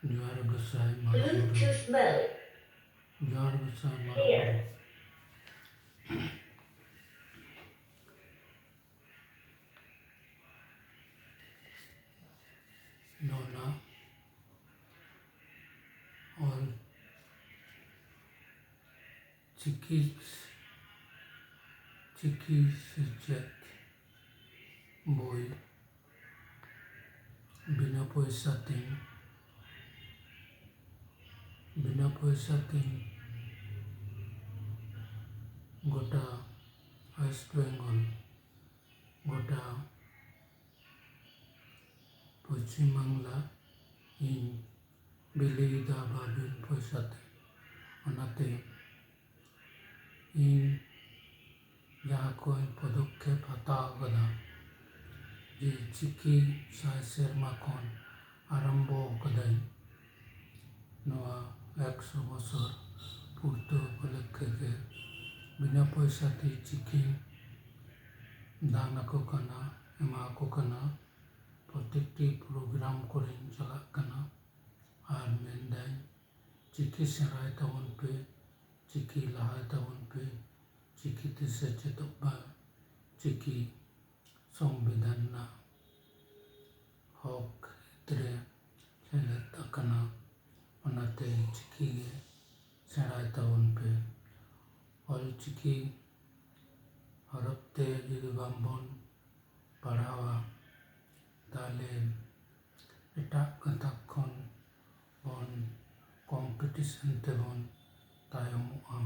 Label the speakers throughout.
Speaker 1: ᱡᱚᱦᱟᱨ ᱜᱚᱸᱥᱟᱭ ᱢᱟᱨᱟᱝ ᱵᱩᱨᱩ
Speaker 2: Bluetooth mode.
Speaker 1: ᱡᱚᱦᱟᱨ ᱜᱚᱸᱥᱟᱭ ᱢᱟᱨᱟᱝ
Speaker 2: Here.
Speaker 1: ᱵᱩᱨᱩ ᱱᱚᱣᱟ ᱚᱞ ᱪᱤᱠᱤ ᱥᱮᱪᱮᱫ ᱵᱳᱭ ᱵᱤᱱᱟᱹ ᱯᱚᱭᱥᱟ ᱛᱤᱧ गोटा वेस्ट बेंगल गोटा पश्चिम बांगला इन बिलीदा बाबिन पैसाते ओनाते इन जहाँ कोई पदक्षेप हताव कदा जे चिकी साय सेरमा खन आरम्भ कदाई नवा 100 बছर पूर्ति उपलक्षे के बिना पैसा ते चिकी दान को कना एमा को कना प्रत्येकटी प्रोग्राम करें चला कना और मेनदाई चिकी सेराय तबन पे चिकी लहाय तबन पे चिकी ते सेचेतोग बा चिकी संविधान ना हक इतरे सेलेद अकना ओनाते चिकी गे सेराय तबन पे ऑल चिकी हरपते जुदी बांबन पढ़ावा ताले एटाग गाथाक खन बन कम्पिटिशन तेबन तायमोगा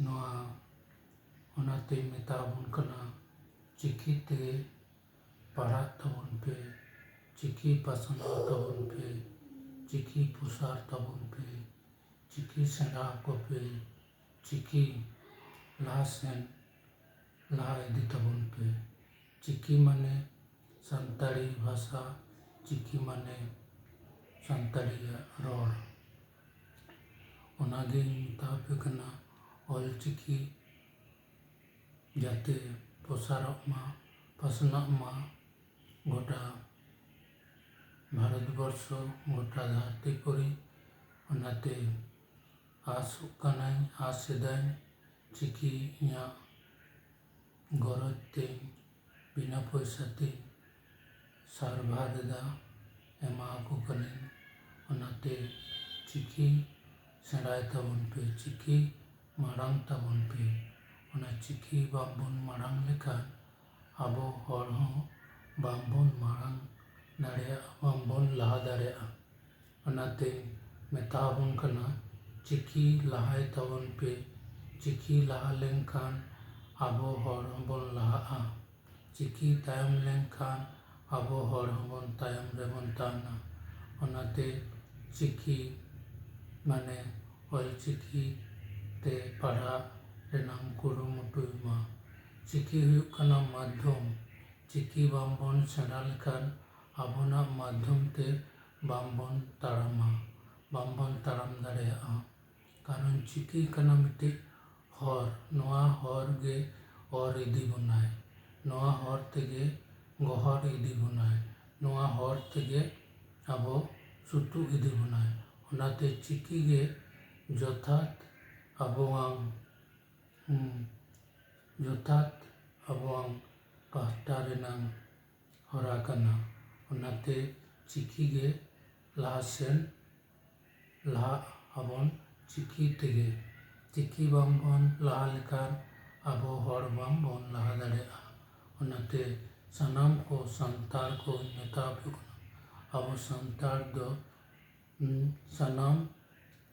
Speaker 1: नवा ओनाते मेताबन कना चिकी ते पढ़ा तबन पे चिकी पासनाव तबन पे चिकी पुसार तबन पे चिकी सेरा को पे चिकी लासेन लहा इदी तबन पे चिकी माने सान्ताड़ी भाषा चिकी माने सान्ताड़ी रड़ ओनागे मेतापे कना ऑल चिकी जाते प्रसारक मा पासनाक मा गोटा भारतवर्ष गोटा धरतीपुरी ओनाते आसोग कनाई आसेदाई चिकी इया गरज ते बिना पैसा ते सारभारेदा एमा को कने ओनाते चिकी सेराय तबन पे चिकी मारांग तबन पे ओना चिकी बांबन मारांग लेखान आबो हर हों बांबन मारांग दाड़ेया बांबन लहा दाड़ेया ओनाते मेताबन कना चिकी लहाय तबन पे चिकी लहा लेनखान आबो हर होंबन लहाआ चिकी तायम लेनखान आबो हर होंबन तायम रेबन ताना ओनाते चिकी माने ऑल चिकी ते पढ़ा रेनांग कुरुमुटुमा चिकी हुयुग कना माध्यम चिकी बांबन सेरा लेखान आबोना माध्यम ते बांबन ताराम दाड़ेया कारण चिकी कना मिट्टी हर नवा हर गे और इदी बनाए नवा हर तेगे गहर इदी बनाए नवा हर तेगे आबो सुतु इदी बनाए ओनाते चिकी गे जथात आबोआं पाहटा रेनांग हरा कना ओनाते चिकी गे लासेन लहा आबन चिकी तेगे चिकी बांबन लहा लेखान आबो हर बांबन लहा दाड़ेया ओनाते सानाम को सांतार को मेताबे कना आबो सांतार दो सानाम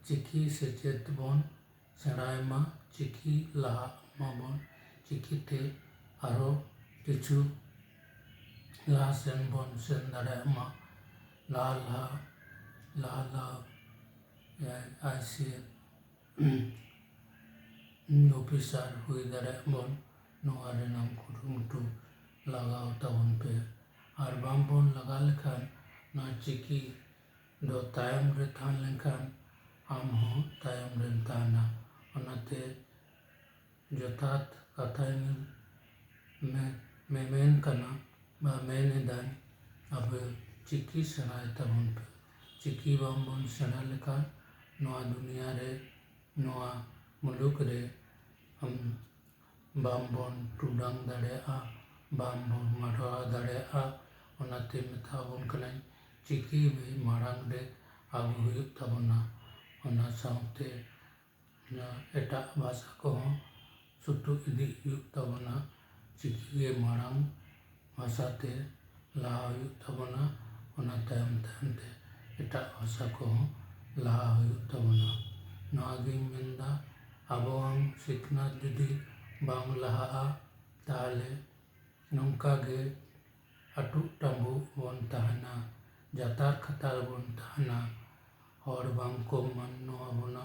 Speaker 1: चिकी सेचेद बन सेराय मा चिकी लहा माबन चिकी ते आरो किछु लहा सेन बन सेन दाड़ेया मा लहा आईसी ऑफिसर हुई दाड़ेया बन नवा रेनांग कुरुमुटु लगाव तबन पे और बांबन लगा लेखान ना चिकी दो तायम रे थान लेखान आम हो तायम रे ताना ओनाते जथात कथाय मेन कना बा मेन एदाय अब चिकी सेराय तबन पे चिकी बांबोन सेड़ा लेखान नोआ दुनिया रे नोआ मुलुक रे बांबोन टूडांग दाड़ेया बांबोन मारवा दाड़ेया ओनाते मेथाबोन कनाई चिकी भी मारांग रे आगू हुयुग ताबोना ओना साउते एटा भाषा को सुटू इदी हुयुग ताबोना चिकी गे मारांग भाषाते लाहा हुयुग ताबोना ओना तायम तायम ते एटा भाषा को लाहा हुयुग ताबोना नोआ गिन मेंदा आबोआं सिखनात जुदी बांग लाहा ताहले नोंका गे अटू टांबू बोन ताहना जातार खतार बोन ताहना और बांग को माननो आबोना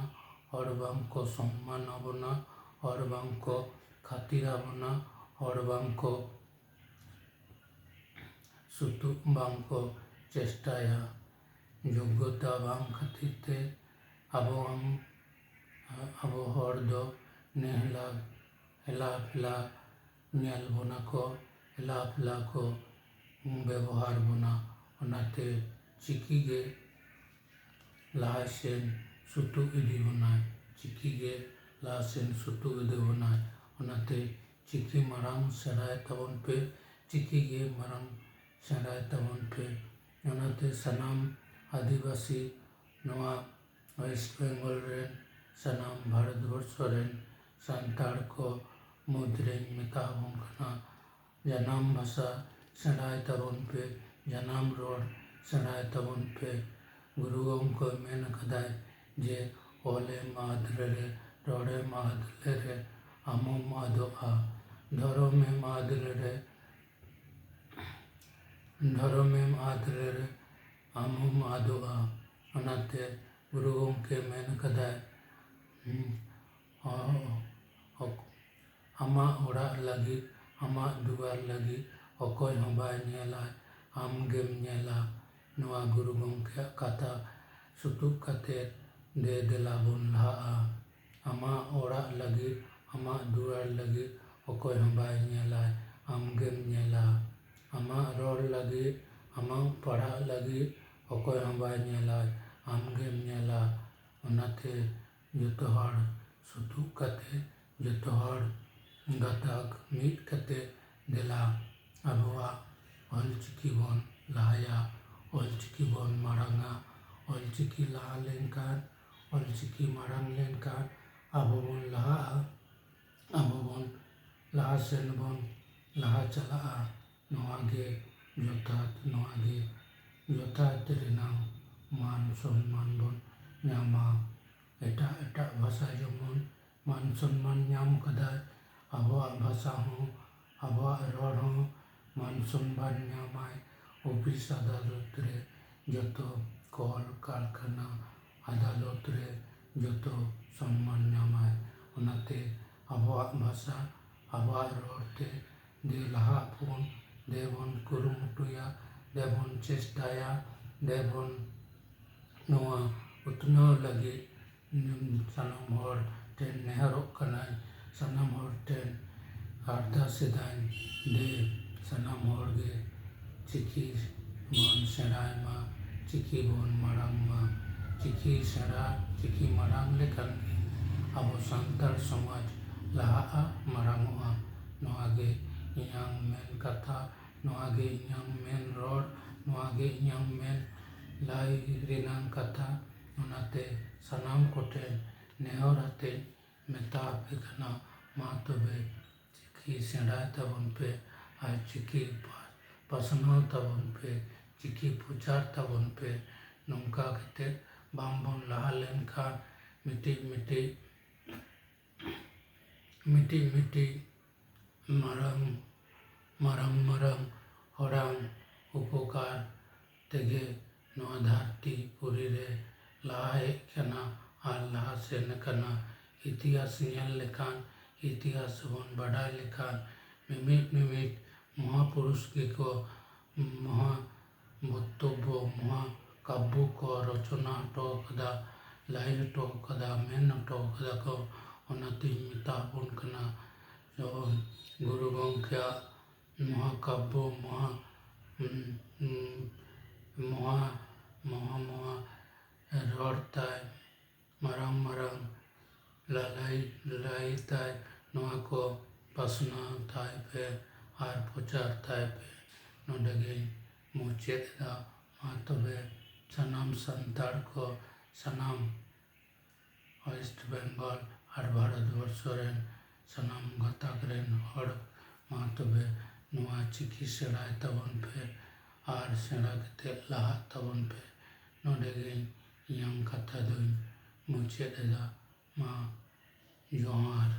Speaker 1: और बांग को सम्मान आबोना और बांग को खातिर आबोना और बांग को सुतु बांग को चेष्टाया योग्यता बांग खातिर ते आबो हर दो नेहला हेला फेला नेल बोना को हेला फेला को व्यवहार बोना ओनाते चिकी गे लाहासेन सुतु इदी बोनाय चिकी गे लाहासेन सुतु इदी बोनाय ओनाते चिकी मारांग सेड़ाय ताबोन पे चिकी गे मारांग सेड़ाय ताबोन पे ओनाते सनाम आदिवासी नोआ वेस्ट बेंगल रेन सनाम भारतवर्ष रेन सांताड़ को मुद्रेन मेताबोन कना जनाम भाषा सेड़ाय ताबोन पे जनाम रोड सेड़ाय ताबोन पे गुरु गंको मेन कदाय जे ओले मादरे रोडे मादले रे आमो मादोआ धर्मे मादले रे आमो मादोआ ओनाते गुरु गंके मेन कदाय आमा ओड़ा लगी आमा दुआर लगी अकय हूँ बाय नेला आम गेम नेला नोआ गुरु गंके कथा सुतुक कते दे देलाबोन लाहा आमा ओड़ा लगी आमा दुआर लगी अकय हूँ बाय नेला आम गेम नेला आमा रोड लगी आमा पढ़ा लगी अकय हूँ बाय नेला आम गेम नेला ओनाते जतो हर सुतुक कते जतो हर गाताक मीट कते देला आबोआ ऑलचिकी बोन लाया ऑलचिकी बोन मारांगा ऑलचिकी लाहा लेनकान ऑलचिकी मारांग लेनकान आबो बोन लाहा सेन बोन लाहा चला नोआ गे जोतात रेनांग मान सम्मान बोन ᱧᱟᱢᱟ एटा भाषा जेमन मान सम्मान ᱧᱟᱢ कदाय आबोआग भाषा हूँ आबोआग रोड हूँ मान सम्मान ᱧᱟᱢᱟय ऑफिस अदालत रे जतो कल कारखाना अदालत रे जतो सम्मान ᱧामाय ओनाते आबोआग भाषा आबोआग रोड ते दे लाहा फोन देबोन कुरुमुटुया देबोन चेष्टाया देबोन नोआ उतनो लगे सनम हर टेन नेहरोग कनाय सनम हर टेन अरदास एदाय दे सनम हर गे चिकी बोन सेड़ाय मा चिकी बोन मारांग मा चिकी सेड़ा चिकी मारांग लेखान आबो सांतार समाज लाहा मारांगोआ नोआ गे इयां मेन कथा नोआ गे इयां मेन रोड नोआ गे इयां मेन लाई रेनांग कथा ओनाते सनाम कोटेन नेहर आते मेता पे कना मा तबे चिकी सेड़ाय ताबोन पे आर चिकी पासनाव ताबोन पे चिकी प्रचार ताबोन पे नोंका कते बांबोन लाहा लेनखान मिटी मारांग हरांग उपकार तेगे नोआ धरती पुरी रे लाहा हेज कना आर लाहा सेन कना इतिहास नेल लेखान इतिहास बोन बाडाय लेखान मिमिट महापुरुष के को महा बक्तव्य महाकाव्य को रचना हटो कदा लाई हटो कदा मेन हटो कदा को ओनाते मेताबोन कना गुरु गंके महाकाव्य महा ᱱᱚᱣᱟ ᱠᱚ ᱯᱟᱥᱱᱟᱣ ᱛᱟᱭ ᱯᱮ ᱟᱨ ᱯᱨᱚᱪᱟᱨ ᱛᱟᱭ ᱯᱮ᱾ ᱱᱚᱰᱮ ᱜᱤᱧ ᱢᱩᱪᱟᱹᱫ ᱮᱫᱟ᱾ ᱢᱟ ᱛᱚᱵᱮ ᱥᱟᱱᱟᱢ ᱥᱟᱱᱛᱟᱲ ᱠᱚ, ᱥᱟᱱᱟᱢ ᱳᱭᱮᱥᱴ ᱵᱮᱝᱜᱚᱞ ᱟᱨ ᱵᱷᱟᱨᱚᱛ ᱵᱚᱨᱥᱚ ᱨᱮᱱ ᱥᱟᱱᱟᱢ ᱜᱟᱛᱟᱠ ᱨᱮᱱ ᱦᱚᱲ, ᱢᱟ ᱛᱚᱵᱮ ᱱᱚᱣᱟ ᱪᱤᱠᱤ ᱥᱮᱬᱟᱭ ᱛᱟᱵᱚᱱ ᱯᱮ ᱟᱨ ᱥᱮᱬᱟ ᱠᱟᱛᱮᱫ ᱞᱟᱦᱟᱜ ᱛᱟᱵᱚᱱ ᱯᱮ᱾ ᱱᱚᱰᱮ ᱜᱤᱧ ᱤᱧᱟᱹᱝ ᱠᱟᱛᱷᱟ ᱫᱚᱧ ᱢᱩᱪᱟᱹᱫ ᱮᱫᱟ᱾ ᱢᱟ ᱡᱚᱦᱟᱨ᱾